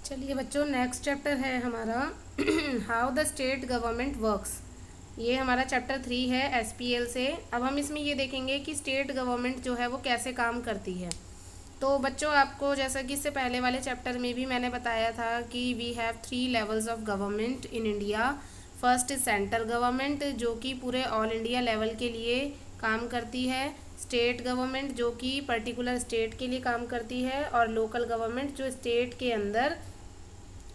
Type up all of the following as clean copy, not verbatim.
चलिए बच्चों, next chapter है हमारा how the state government works. ये हमारा चैप्टर 3 है एसपीएल से। अब हम इसमें ये देखेंगे कि स्टेट गवर्नमेंट जो है वो कैसे काम करती है। तो बच्चों, आपको जैसा कि इससे पहले वाले चैप्टर में भी मैंने बताया था कि we have 3 levels of government in India. First is central government, जो कि पूरे ऑल इंडिया लेवल के लिए काम करती है। स्टेट गवर्नमेंट, जो कि पर्टिकुलर स्टेट के लिए काम करती है। और लोकल गवर्नमेंट, जो स्टेट के अंदर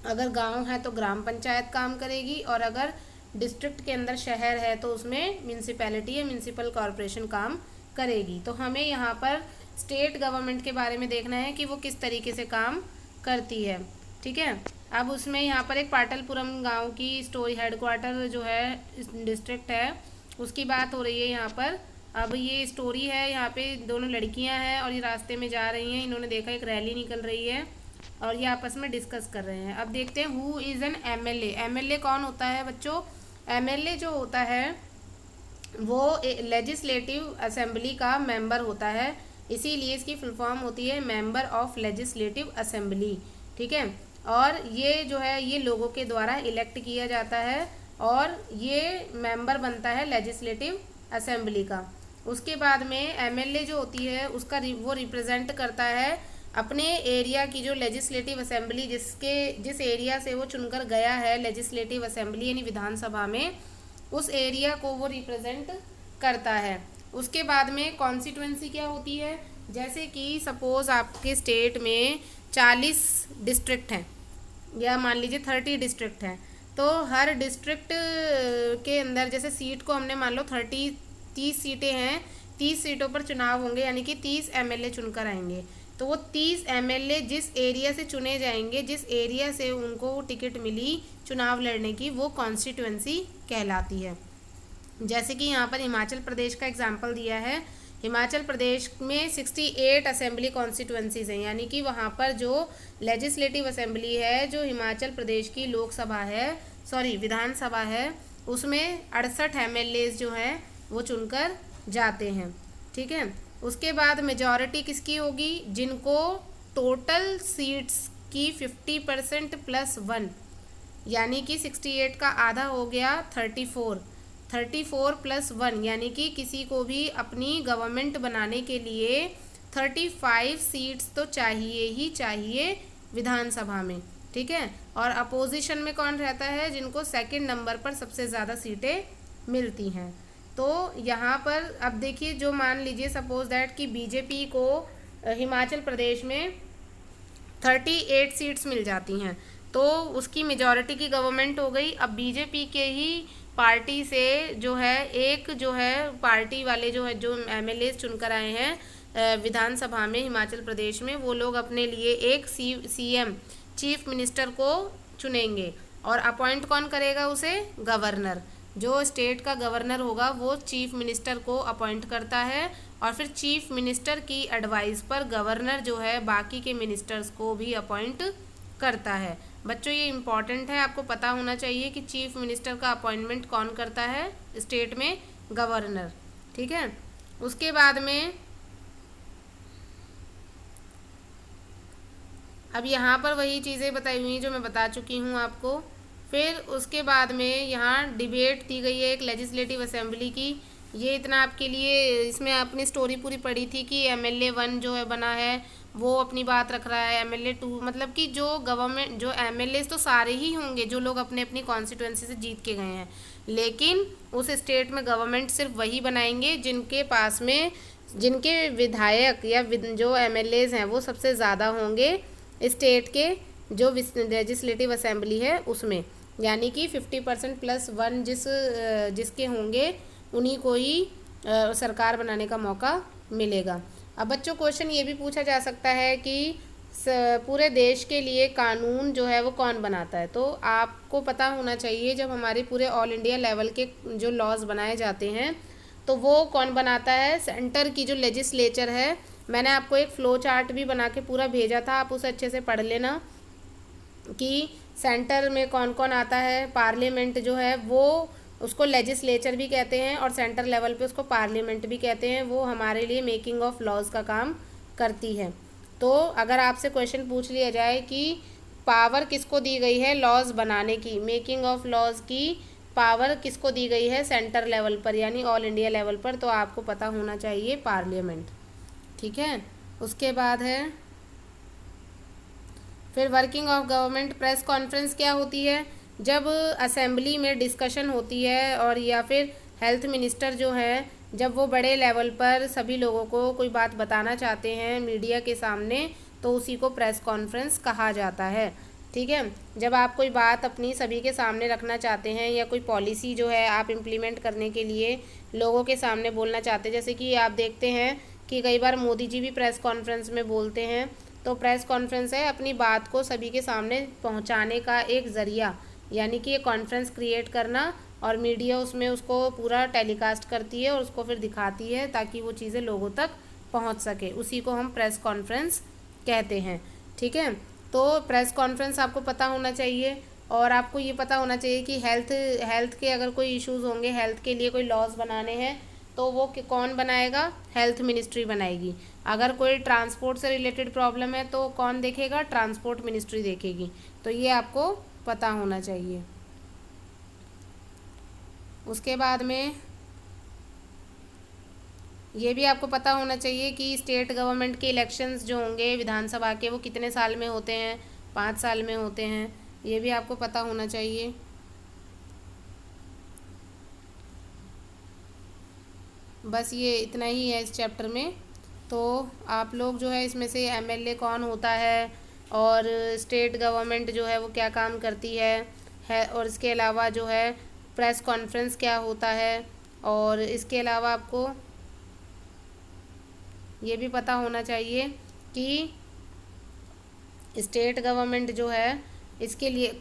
अगर गांव है तो ग्राम पंचायत काम करेगी, और अगर डिस्ट्रिक्ट के अंदर शहर है तो उसमें म्यूनसिपैलिटी या म्यूनसिपल कॉरपोरेशन काम करेगी। तो हमें यहाँ पर स्टेट गवर्नमेंट के बारे में देखना है कि वो किस तरीके से काम करती है। ठीक है। अब उसमें यहाँ पर एक पाटलपुरम गांव की स्टोरी, हेडक्वार्टर जो है डिस्ट्रिक्ट है, उसकी बात हो रही है यहाँ पर। अब ये स्टोरी है, यहाँ पे दोनों लड़कियाँ हैं और ये रास्ते में जा रही हैं। इन्होंने देखा एक रैली निकल रही है और ये आपस में डिस्कस कर रहे हैं। अब देखते हैं who is an MLA. MLA कौन होता है बच्चों? एमएलए जो होता है वो लेजिस्लेटिव असेंबली का मेंबर होता है, इसीलिए इसकी फुल फॉर्म होती है मेंबर ऑफ लेजिस्लेटिव असेंबली। ठीक है। और ये जो है ये लोगों के द्वारा इलेक्ट किया जाता है और ये मेंबर बनता है लेजिस्लेटिव असेंबली का। उसके बाद में एमएलए जो होती है उसका वो रिप्रेजेंट करता है अपने एरिया की जो लेजिस्लेटिव असेंबली, जिस एरिया से वो चुनकर गया है लेजिस्लेटिव असेंबली यानी विधानसभा में, उस एरिया को वो रिप्रेजेंट करता है। उसके बाद में कॉन्स्टिट्यूंसी क्या होती है? जैसे कि सपोज आपके स्टेट में 40 डिस्ट्रिक्ट हैं या मान लीजिए 30 डिस्ट्रिक्ट हैं, तो हर डिस्ट्रिक्ट के अंदर जैसे सीट को हमने मान लो 30 सीटें हैं, 30 सीटों पर चुनाव होंगे, यानी कि 30 एमएलए चुनकर आएंगे। तो वो 30 एमएलए जिस एरिया से चुने जाएंगे, जिस एरिया से उनको टिकट मिली चुनाव लड़ने की, वो कॉन्स्टिट्यूंसी कहलाती है। जैसे कि यहाँ पर हिमाचल प्रदेश का एग्जाम्पल दिया है। हिमाचल प्रदेश में 68 असेंबली कॉन्स्टिट्यूंसीज हैं, यानी कि वहाँ पर जो लेजिस्लेटिव असेंबली है, जो हिमाचल प्रदेश की लोकसभा है, सॉरी विधानसभा है, उसमें 68 एमएलए जो हैं वो चुनकर जाते हैं। ठीक है। उसके बाद मेजॉरिटी किसकी होगी? जिनको टोटल सीट्स की 50% प्लस 1, यानी कि 68 का आधा हो गया 34 प्लस 1, यानी कि किसी को भी अपनी गवर्नमेंट बनाने के लिए 35 सीट्स तो चाहिए ही चाहिए विधानसभा में। ठीक है। और अपोजिशन में कौन रहता है? जिनको सेकंड नंबर पर सबसे ज़्यादा सीटें मिलती हैं। तो यहाँ पर अब देखिए, जो मान लीजिए सपोज दैट कि बीजेपी को हिमाचल प्रदेश में 38 सीट्स मिल जाती हैं, तो उसकी मेजॉरिटी की गवर्नमेंट हो गई। अब बीजेपी के ही पार्टी से जो है एक जो है पार्टी वाले जो है जो एमएलए चुनकर आए हैं विधानसभा में हिमाचल प्रदेश में, वो लोग अपने लिए एक सीएम चीफ मिनिस्टर को चुनेंगे। और अपॉइंट कौन करेगा उसे? गवर्नर। जो स्टेट का गवर्नर होगा वो चीफ मिनिस्टर को अपॉइंट करता है, और फिर चीफ मिनिस्टर की एडवाइस पर गवर्नर जो है बाकी के मिनिस्टर्स को भी अपॉइंट करता है। बच्चों, ये इम्पॉर्टेंट है, आपको पता होना चाहिए कि चीफ मिनिस्टर का अपॉइंटमेंट कौन करता है स्टेट में? गवर्नर। ठीक है। उसके बाद में अब यहाँ पर वही चीज़ें बताई हुई जो मैं बता चुकी हूँ आपको। फिर उसके बाद में यहाँ डिबेट दी गई है एक लेजिस्लेटिव असेंबली की। ये इतना आपके लिए, इसमें आपने स्टोरी पूरी पढ़ी थी कि एमएलए 1 जो है बना है वो अपनी बात रख रहा है, एमएलए 2 मतलब कि जो गवर्नमेंट जो एमएलए तो सारे ही होंगे जो लोग अपने अपनी कॉन्स्टिट्यूंसी से जीत के गए हैं, लेकिन उस स्टेट में गवर्नमेंट सिर्फ वही बनाएंगे जिनके पास में जिनके विधायक या जो एमएलएज हैं वो सबसे ज़्यादा होंगे स्टेट के जो लेजिस्लेटिव असेंबली है उसमें, यानी कि 50% प्लस 1 जिसके होंगे उन्हीं को ही सरकार बनाने का मौका मिलेगा। अब बच्चों, क्वेश्चन ये भी पूछा जा सकता है कि पूरे देश के लिए कानून जो है वो कौन बनाता है? तो आपको पता होना चाहिए, जब हमारे पूरे ऑल इंडिया लेवल के जो लॉज बनाए जाते हैं तो वो कौन बनाता है? सेंटर की जो लेजिस्लेचर है। मैंने आपको एक फ़्लो चार्ट भी बना के पूरा भेजा था, आप उसे अच्छे से पढ़ लेना कि सेंटर में कौन कौन आता है। पार्लियामेंट जो है वो उसको लेजिस्लेचर भी कहते हैं और सेंटर लेवल पे उसको पार्लियामेंट भी कहते हैं। वो हमारे लिए मेकिंग ऑफ लॉज का काम करती है। तो अगर आपसे क्वेश्चन पूछ लिया जाए कि पावर किसको दी गई है लॉज बनाने की, मेकिंग ऑफ लॉज की पावर किसको दी गई है सेंटर लेवल पर यानी ऑल इंडिया लेवल पर, तो आपको पता होना चाहिए पार्लियामेंट। ठीक है, उसके बाद है फिर working of government. Press conference क्या होती है, जब असेंबली में डिस्कशन होती है और या फिर हेल्थ मिनिस्टर जो है जब वो बड़े लेवल पर सभी लोगों को कोई बात बताना चाहते हैं मीडिया के सामने, तो उसी को प्रेस कॉन्फ्रेंस कहा जाता है। ठीक है, जब आप कोई बात अपनी सभी के सामने रखना चाहते हैं या कोई पॉलिसी जो है आप इम्प्लीमेंट करने के लिए लोगों के सामने बोलना चाहते हैं, जैसे कि आप देखते हैं कि कई बार मोदी जी भी प्रेस कॉन्फ्रेंस में बोलते हैं, तो प्रेस कॉन्फ्रेंस है अपनी बात को सभी के सामने पहुंचाने का एक ज़रिया, यानी कि ये कॉन्फ्रेंस क्रिएट करना और मीडिया उसमें उसको पूरा टेलीकास्ट करती है और उसको फिर दिखाती है ताकि वो चीज़ें लोगों तक पहुंच सके, उसी को हम प्रेस कॉन्फ्रेंस कहते हैं। ठीक है, तो प्रेस कॉन्फ्रेंस आपको पता होना चाहिए और आपको ये पता होना चाहिए कि हेल्थ के अगर कोई इश्यूज़ होंगे, हेल्थ के लिए कोई लॉज बनाने हैं तो वो कौन बनाएगा, हेल्थ मिनिस्ट्री बनाएगी। अगर कोई ट्रांसपोर्ट से रिलेटेड प्रॉब्लम है तो कौन देखेगा, ट्रांसपोर्ट मिनिस्ट्री देखेगी। तो ये आपको पता होना चाहिए। उसके बाद में ये भी आपको पता होना चाहिए कि स्टेट गवर्नमेंट के इलेक्शंस जो होंगे विधानसभा के वो कितने साल में होते हैं, 5 साल में होते हैं, ये भी आपको पता होना चाहिए। बस ये इतना ही है इस चैप्टर में। तो आप लोग जो है इसमें से एमएलए कौन होता है और स्टेट गवर्नमेंट जो है वो क्या काम करती है और इसके अलावा जो है प्रेस कॉन्फ्रेंस क्या होता है, और इसके अलावा आपको ये भी पता होना चाहिए कि स्टेट गवर्नमेंट जो है इसके लिए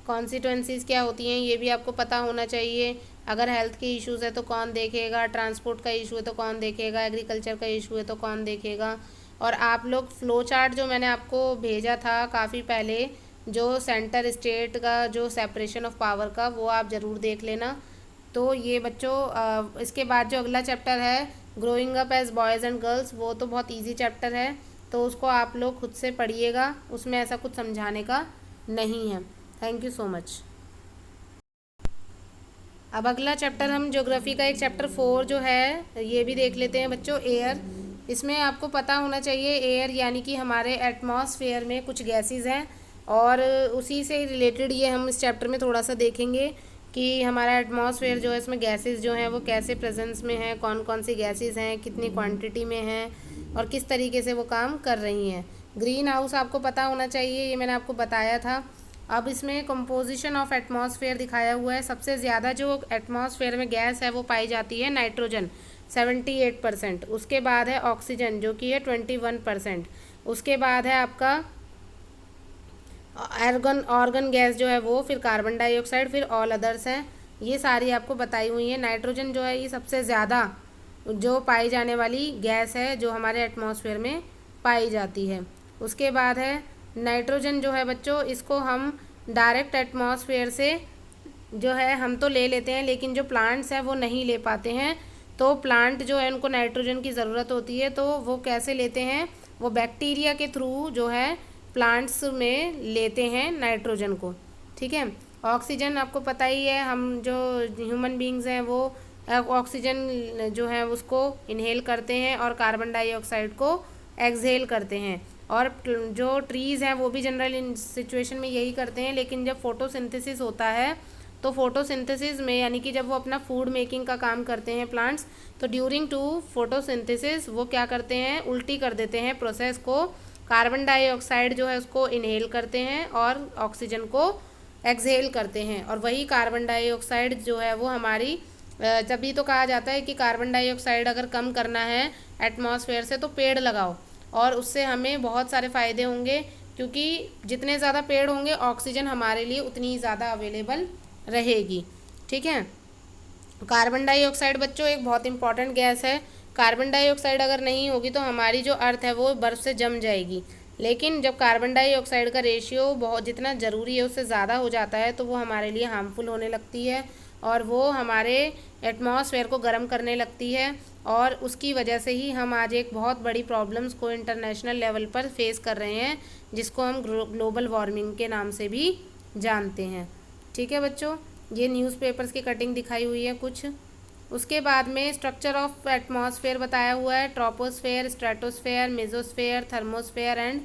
कॉन्स्टिट्यूंसीज़ क्या होती हैं ये भी आपको पता होना चाहिए। अगर हेल्थ के इश्यूज़ है तो कौन देखेगा, ट्रांसपोर्ट का इशू है तो कौन देखेगा, एग्रीकल्चर का इशू है तो कौन देखेगा। और आप लोग फ्लो चार्ट जो मैंने आपको भेजा था काफ़ी पहले, जो सेंटर स्टेट का जो सेपरेशन ऑफ पावर का, वो आप ज़रूर देख लेना। तो ये बच्चों इसके बाद जो अगला चैप्टर है growing up as boys and girls, वो तो बहुत ईजी चैप्टर है, तो उसको आप लोग खुद से पढ़िएगा, उसमें ऐसा कुछ समझाने का नहीं है। Thank you so much. अब अगला चैप्टर हम ज्योग्राफी का एक चैप्टर 4 जो है ये भी देख लेते हैं बच्चों, एयर। इसमें आपको पता होना चाहिए एयर यानी कि हमारे एटमॉस्फेयर में कुछ गैसेस हैं और उसी से रिलेटेड ये हम इस चैप्टर में थोड़ा सा देखेंगे कि हमारा एटमॉस्फेयर जो है इसमें गैसेस जो हैं वो कैसे प्रेजेंस में हैं, कौन कौन सी गैसेस हैं, कितनी क्वांटिटी में हैं और किस तरीके से वो काम कर रही हैं। ग्रीन हाउस आपको पता होना चाहिए, ये मैंने आपको बताया था। अब इसमें कंपोजिशन ऑफ एटमॉस्फेयर दिखाया हुआ है। सबसे ज़्यादा जो एटमॉस्फेयर में गैस है वो पाई जाती है नाइट्रोजन 78%, उसके बाद है ऑक्सीजन जो कि है 21%, उसके बाद है आपका ऑर्गन गैस जो है वो, फिर कार्बन डाइऑक्साइड, फिर ऑल अदर्स हैं। ये सारी आपको बताई हुई है। नाइट्रोजन जो है ये सबसे ज़्यादा जो पाई जाने वाली गैस है जो हमारे एटमॉस्फेयर में पाई जाती है। उसके बाद है नाइट्रोजन जो है बच्चों, इसको हम डायरेक्ट एटमॉस्फेयर से जो है हम तो ले लेते हैं, लेकिन जो प्लांट्स हैं वो नहीं ले पाते हैं। तो प्लांट जो है उनको नाइट्रोजन की ज़रूरत होती है, तो वो कैसे लेते हैं, वो बैक्टीरिया के थ्रू जो है प्लांट्स में लेते हैं नाइट्रोजन को। ठीक है, ऑक्सीजन आपको पता ही है, हम जो ह्यूमन बींग्स हैं वो ऑक्सीजन जो है उसको इनहेल करते हैं और कार्बन डाइऑक्साइड को एक्सहेल करते हैं। और जो ट्रीज़ हैं वो भी जनरल इन सिचुएशन में यही करते हैं, लेकिन जब फोटोसिंथेसिस होता है तो फोटोसिंथेसिस में यानी कि जब वो अपना फूड मेकिंग का काम करते हैं प्लांट्स, तो ड्यूरिंग टू फोटोसिंथेसिस वो क्या करते हैं, उल्टी कर देते हैं प्रोसेस को। कार्बन डाइऑक्साइड जो है उसको इनहेल करते हैं और ऑक्सीजन को एक्सहेल करते हैं। और वही कार्बन डाइऑक्साइड जो है वो हमारी तभी तो कहा जाता है कि कार्बन डाइऑक्साइड अगर कम करना है एटमॉस्फेयर से तो पेड़ लगाओ, और उससे हमें बहुत सारे फ़ायदे होंगे, क्योंकि जितने ज़्यादा पेड़ होंगे ऑक्सीजन हमारे लिए उतनी ज़्यादा अवेलेबल रहेगी। ठीक है, कार्बन डाइऑक्साइड बच्चों एक बहुत इंपॉर्टेंट गैस है। कार्बन डाइऑक्साइड अगर नहीं होगी तो हमारी जो अर्थ है वो बर्फ़ से जम जाएगी, लेकिन जब कार्बन डाइऑक्साइड का रेशियो बहुत जितना ज़रूरी है उससे ज़्यादा हो जाता है तो वो हमारे लिए हार्मफुल होने लगती है और वो हमारे एटमॉस्फेयर को गर्म करने लगती है, और उसकी वजह से ही हम आज एक बहुत बड़ी प्रॉब्लम्स को इंटरनेशनल लेवल पर फेस कर रहे हैं, जिसको हम ग्लोबल वार्मिंग के नाम से भी जानते हैं। ठीक है बच्चों, ये न्यूज़पेपर्स की कटिंग दिखाई हुई है कुछ। उसके बाद में स्ट्रक्चर ऑफ एटमॉस्फेयर बताया हुआ है, troposphere, stratosphere, mesosphere, thermosphere and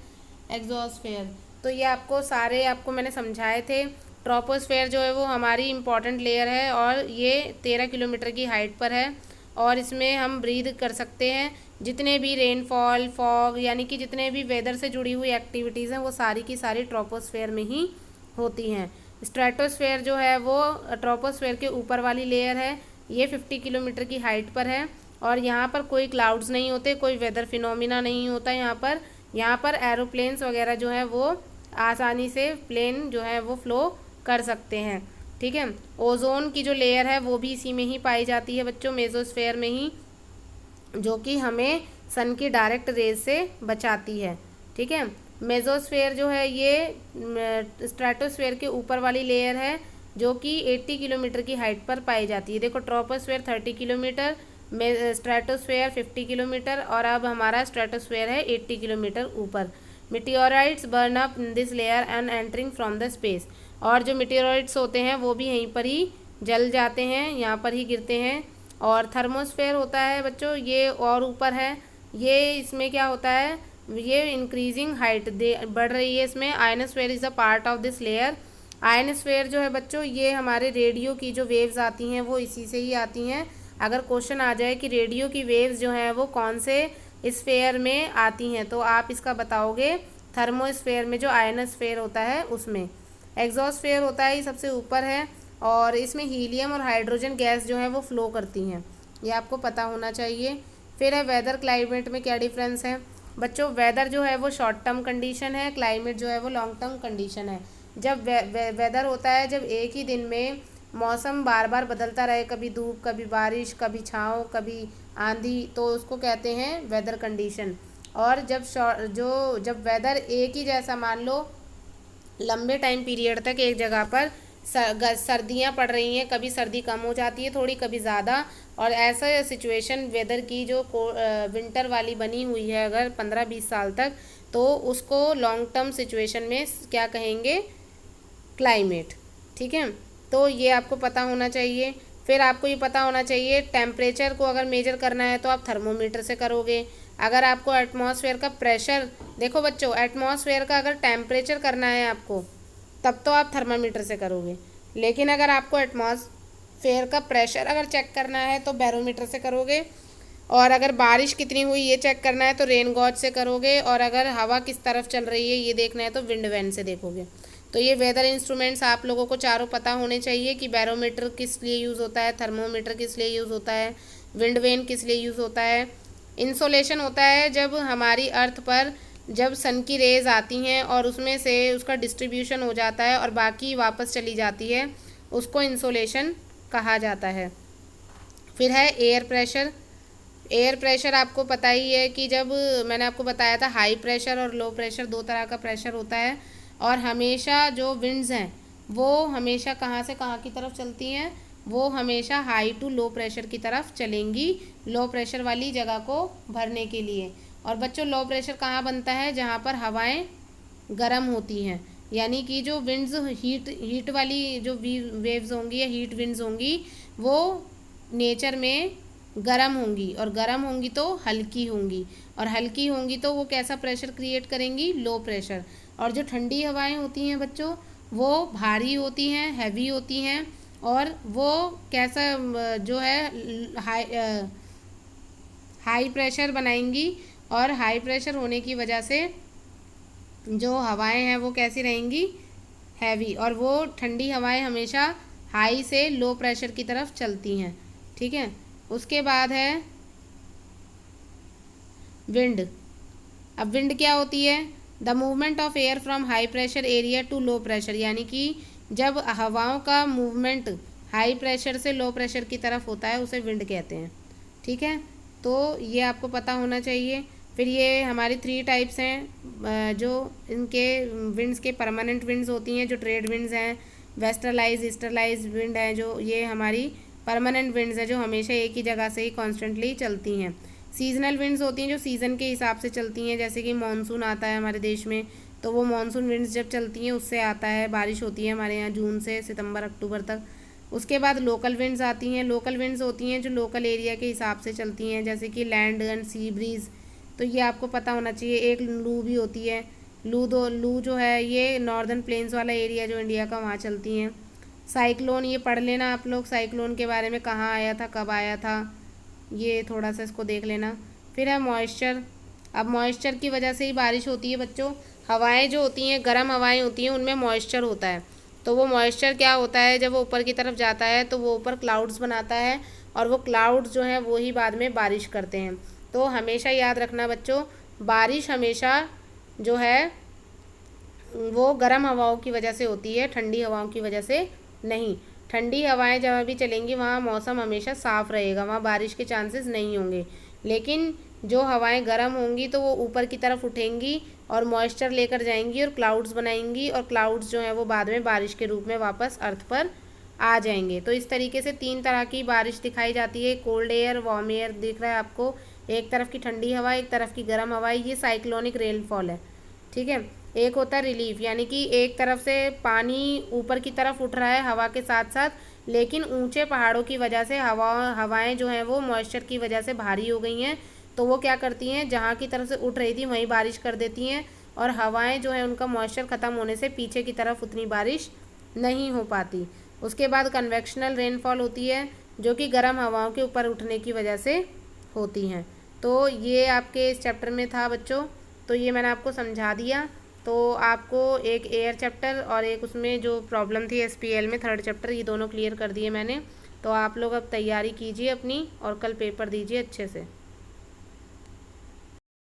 exosphere. तो ये आपको मैंने समझाए थे। ट्रोपोस्फेयर जो है वो हमारी इम्पॉर्टेंट लेयर है, और ये 13 किलोमीटर की हाइट पर है, और इसमें हम ब्रीद कर सकते हैं। जितने भी रेनफॉल, फॉग, यानी कि जितने भी वेदर से जुड़ी हुई एक्टिविटीज़ हैं वो सारी की सारी ट्रोपोस्फेयर में ही होती हैं। स्ट्रेटोस्फेयर जो है वो ट्रोपोस्फेयर के ऊपर वाली लेयर है, ये 50 किलोमीटर की हाइट पर है, और यहाँ पर कोई क्लाउड्स नहीं होते, कोई वेदर फिनोमिना नहीं होता यहाँ पर एरोप्लेन्स वगैरह जो है वो आसानी से प्लेन जो है वो फ्लो कर सकते हैं। ठीक है, ओजोन की जो लेयर है वो भी इसी में ही पाई जाती है बच्चों, मेसोस्फेयर में ही, जो कि हमें सन की डायरेक्ट रेज से बचाती है। ठीक है, मेसोस्फेयर जो है ये स्ट्रेटोस्फेयर के ऊपर वाली लेयर है, जो कि 80 किलोमीटर की हाइट पर पाई जाती है। देखो, ट्रोपोस्फेयर 30 किलोमीटर, स्ट्रेटोस्फेयर 50 किलोमीटर, और अब हमारा स्ट्रेटोस्फेयर है 80 किलोमीटर ऊपर। Meteorites burn up this layer and entering from the space, और जो मिटियोराइट्स होते हैं वो भी यहीं पर ही जल जाते हैं, यहाँ पर ही गिरते हैं। और थर्मोस्फेयर होता है बच्चों, ये और ऊपर है, ये इसमें क्या होता है, ये इंक्रीजिंग हाइट बढ़ रही है इसमें। Ionosphere is a part of this layer. Ionosphere जो है बच्चों, ये हमारे रेडियो की जो वेव्स आती हैं वो इसी से ही आती हैं। अगर क्वेश्चन आ जाए कि रेडियो की वेव्स जो हैं वो कौन से स्फेयर में आती हैं, तो आप इसका बताओगे थर्मोस्फेयर में, जो आयनोस्फेयर होता है उसमें। एक्सोस्फेयर होता है, ये सबसे ऊपर है, और इसमें हीलियम और हाइड्रोजन गैस जो है वो फ्लो करती हैं, ये आपको पता होना चाहिए। फिर है वेदर क्लाइमेट में क्या डिफरेंस है बच्चों। वेदर जो है वो शॉर्ट टर्म कंडीशन है, क्लाइमेट जो है वो लॉन्ग टर्म कंडीशन है। जब वेदर होता है, जब एक ही दिन में मौसम बार बार बदलता रहे, कभी धूप, कभी बारिश, कभी छाँव, कभी आंधी, तो उसको कहते हैं वेदर कंडीशन। और जब वेदर एक ही जैसा, मान लो लंबे टाइम पीरियड तक एक जगह पर सर्दियाँ पड़ रही हैं, कभी सर्दी कम हो जाती है थोड़ी, कभी ज़्यादा, और ऐसा सिचुएशन वेदर की जो विंटर वाली बनी हुई है अगर 15-20 साल तक, तो उसको लॉन्ग टर्म सिचुएशन में क्या कहेंगे, क्लाइमेट। ठीक है, तो ये आपको पता होना चाहिए। फिर आपको ये पता होना चाहिए टेम्परेचर को अगर मेजर करना है तो आप थर्मोमीटर से करोगे। अगर आपको एटमॉस्फेयर का प्रेशर, देखो बच्चों, एटमॉस्फेयर का अगर टेम्परेचर करना है आपको, तब तो आप थर्मामीटर से करोगे। लेकिन अगर आपको एटमॉस्फेयर का प्रेशर अगर चेक करना है तो बैरोमीटर से करोगे। और अगर बारिश कितनी हुई ये चेक करना है तो रेन गॉज से करोगे। और अगर हवा किस तरफ चल रही है ये देखना है तो विंड वैन से देखोगे। तो ये वेदर इंस्ट्रूमेंट्स आप लोगों को चारों पता होने चाहिए कि बैरोमीटर किस लिए यूज़ होता है, थर्मोमीटर किस लिए यूज़ होता है, विंड वेन किस लिए यूज़ होता है। इंसोलेशन होता है जब हमारी अर्थ पर जब सन की रेज़ आती हैं और उसमें से उसका डिस्ट्रीब्यूशन हो जाता है और बाकी वापस चली जाती है, उसको इंसोलेशन कहा जाता है। फिर है एयर प्रेशर। एयर प्रेशर आपको पता ही है कि जब मैंने आपको बताया था हाई प्रेशर और लो प्रेशर, दो तरह का प्रेशर होता है। और हमेशा जो विंड्स हैं वो हमेशा कहाँ से कहाँ की तरफ चलती हैं, वो हमेशा हाई टू लो प्रेशर की तरफ चलेंगी, लो प्रेशर वाली जगह को भरने के लिए। और बच्चों, लो प्रेशर कहाँ बनता है, जहाँ पर हवाएं गर्म होती हैं, यानी कि जो विंड्स हीट वाली जो वेव्स होंगी या हीट विंड्स होंगी वो नेचर में गर्म होंगी, और गर्म होंगी तो हल्की होंगी, और हल्की होंगी तो वो कैसा प्रेशर क्रिएट करेंगी, लो प्रेशर। और जो ठंडी हवाएं होती हैं बच्चों, वो भारी होती हैं, हैवी होती हैं, और वो कैसा जो है हाई प्रेशर बनाएंगी। और हाई प्रेशर होने की वजह से जो हवाएं हैं वो कैसी रहेंगी, हैवी। और वो ठंडी हवाएं हमेशा हाई से लो प्रेशर की तरफ चलती हैं। ठीक है, उसके बाद है विंड। अब विंड क्या होती है, the movement of air from high pressure area to low pressure, यानी कि जब हवाओं का मूवमेंट हाई प्रेशर से लो प्रेशर की तरफ होता है उसे विंड कहते हैं। ठीक है, तो ये आपको पता होना चाहिए। फिर ये हमारी 3 टाइप्स हैं जो इनके विंड्स के परमानेंट विंड्स होती हैं, जो ट्रेड विंड्स हैं, वेस्टरलाइज ईस्टरलाइज विंड है जो, ये हमारी परमानेंट विंड्स है जो हमेशा एक ही जगह से ही कॉन्स्टेंटली चलती हैं। सीजनल विंड्स होती हैं जो सीज़न के हिसाब से चलती हैं, जैसे कि मानसून आता है हमारे देश में, तो वो मानसून विंड्स जब चलती हैं उससे आता है, बारिश होती है हमारे यहाँ जून से सितंबर अक्टूबर तक। उसके बाद लोकल विंड्स आती हैं। लोकल विंड्स होती हैं जो लोकल एरिया के हिसाब से चलती हैं, जैसे कि लैंड एंड सी ब्रीज, तो ये आपको पता होना चाहिए। एक लू भी होती है। लू जो है ये नॉर्दर्न प्लेन्स वाला एरिया जो इंडिया का, वहाँ चलती हैं। साइक्लोन, ये पढ़ लेना आप लोग साइक्लोन के बारे में, कहाँ आया था, कब आया था, ये थोड़ा सा इसको देख लेना। फिर है मॉइस्चर। अब मॉइस्चर की वजह से ही बारिश होती है बच्चों। हवाएं जो होती हैं, गर्म हवाएं होती हैं, उनमें मॉइस्चर होता है। तो वो मॉइस्चर क्या होता है, जब वो ऊपर की तरफ जाता है तो वो ऊपर क्लाउड्स बनाता है, और वो क्लाउड्स जो हैं वो ही बाद में बारिश करते हैं। तो हमेशा याद रखना बच्चों, बारिश हमेशा जो है वो गर्म हवाओं की वजह से होती है, ठंडी हवाओं की वजह से नहीं। ठंडी हवाएं जहाँ भी चलेंगी वहाँ मौसम हमेशा साफ़ रहेगा, वहाँ बारिश के चांसेस नहीं होंगे। लेकिन जो हवाएं गर्म होंगी तो वो ऊपर की तरफ उठेंगी और मॉइस्चर लेकर जाएंगी और क्लाउड्स बनाएंगी, और क्लाउड्स जो हैं वो बाद में बारिश के रूप में वापस अर्थ पर आ जाएंगे। तो इस तरीके से 3 तरह की बारिश दिखाई जाती है। कोल्ड एयर, वार्म एयर दिख रहा है आपको, एक तरफ की ठंडी हवा, एक तरफ की गर्म हवा, ये साइक्लोनिक रेनफॉल है। ठीक है। एक होता है रिलीफ, यानी कि एक तरफ से पानी ऊपर की तरफ उठ रहा है हवा के साथ साथ, लेकिन ऊंचे पहाड़ों की वजह से हवाएं जो हैं वो मॉइस्चर की वजह से भारी हो गई हैं, तो वो क्या करती हैं, जहाँ की तरफ से उठ रही थी वहीं बारिश कर देती हैं, और हवाएं जो हैं उनका मॉइस्चर ख़त्म होने से पीछे की तरफ उतनी बारिश नहीं हो पाती। उसके बाद कन्वेक्शनल रेनफॉल होती है, जो कि गर्म हवाओं के ऊपर उठने की वजह से होती हैं। तो ये आपके इस चैप्टर में था बच्चों, तो ये मैंने आपको समझा दिया। तो आपको एक एयर चैप्टर और एक उसमें जो प्रॉब्लम थी SPL में 3rd चैप्टर, ये दोनों क्लियर कर दिए मैंने। तो आप लोग अब तैयारी कीजिए अपनी, और कल पेपर दीजिए अच्छे से।